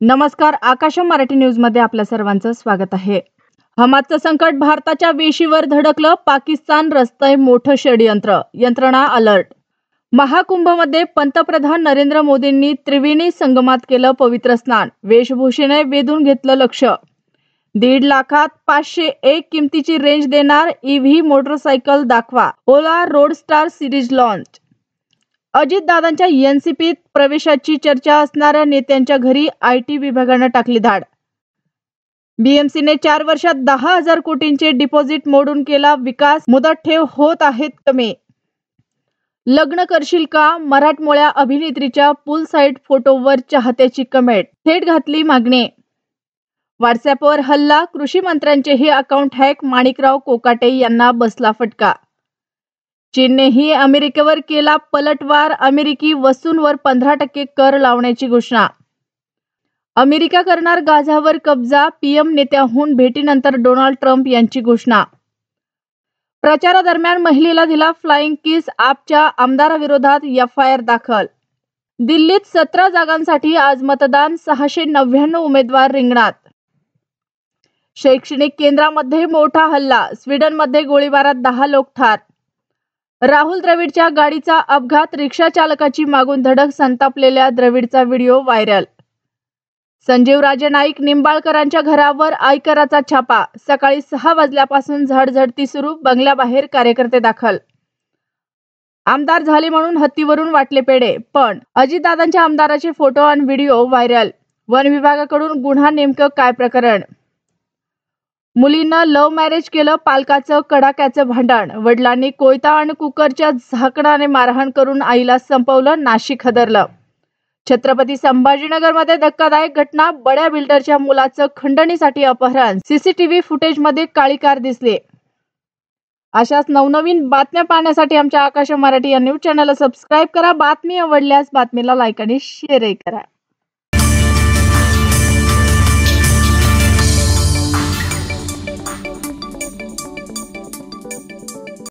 नमस्कार, आकाश मराठी न्यूज मध्ये आपल्या सर्वांचं स्वागत आहे। हमासचं संकट भारताच्या वेशीवर धडकलं, पाकिस्तान रचतंय मोठं षडयंत्र, यंत्रणा अलर्ट। महाकुंभमध्ये पंतप्रधान नरेंद्र मोदींनी त्रिवेणी संगमात केलं पवित्र स्नान, वेशभूषेने वेधून घेतलं लक्ष। 1.5 लाखात 501 किमतीची रेंज देणार ईव्ही मोटरसायकल दाखवा, ओला रोडस्टार सिरीज लॉन्च। अजितदादांच्या एनसीपीत प्रवेशाची चर्चा असणाऱ्या नेत्यांच्या घरी आयटी विभागानं टाकली धाड। बीएमसीने 4 वर्षात 10,000 कोटींचे डिपॉझिट मोडून केला विकास, मुदत ठेव होत आहेत कमी। लग्न करशील का, मराठमोळ्या अभिनेत्रीच्या पूल साइड फोटोवर चाहत्याची कमेंट, थेट घातली मागणी। व्हॉट्सअॅपवर हल्ला, कृषी मंत्र्यांचेही अकाउंट हॅक, माणिकराव कोकाटे यांना बसला फटका। चीननेही अमेरिकेवर केला पलटवार, अमेरिकी वस्तूंवर 15% कर लावण्याची घोषणा। अमेरिका करणार गाझावर कब्जा, पीएम नेत्याहून भेटीनंतर डोनाल्ड ट्रम्प यांची घोषणा। प्रचारादरम्यान महिलेला दिला फ्लाइंग किस, आपच्या आमदाराविरोधात एफआयआर दाखल। दिल्लीत 17 जागांसाठी आज मतदान, 699 उमेदवार रिंगणात। शैक्षणिक केंद्रामध्ये मोठा हल्ला, स्वीडनमध्ये गोळीबारात 10 लोक ठार। राहुल द्रविडच्या गाडीचा अपघात, रिक्षा चालकाची मागून धडक, संतापलेल्या द्रविडचा व्हिडिओ व्हायरल। संजीव राजे नाईक निंबाळकरांच्या घरावर आयकराचा छापा, सकाळी 6 वाजल्यापासून झडझडती सुरू, बंगल्याबाहेर कार्यकर्ते दाखल। आमदार झाले म्हणून हत्तीवरून वाटले पेढे, पण अजितदादांच्या आमदाराचे फोटो आणि व्हिडिओ व्हायरल। वन विभागाकडून गुन्हा, नेमकं काय प्रकरण? मुलीनं लव्ह मॅरेज केलं, पालकाचं कडाक्याचं भांडण, वडिलांनी कोयता आणि कुकरच्या झाकणाने मारहाण करून आईला संपवलं, नाशिक हादरलं। छत्रपती संभाजीनगरमध्ये धक्कादायक घटना, बड्या बिल्डरच्या मुलाचं खंडणीसाठी अपहरण, सीसीटीव्ही फुटेजमध्ये काळी कार दिसली। अशाच नवनवीन बातम्या पाहण्यासाठी आमच्या आकाश मराठी या न्यूज चॅनलला सबस्क्राईब करा। बातमी आवडल्यास बातमीला लाईक आणि शेअरही करा।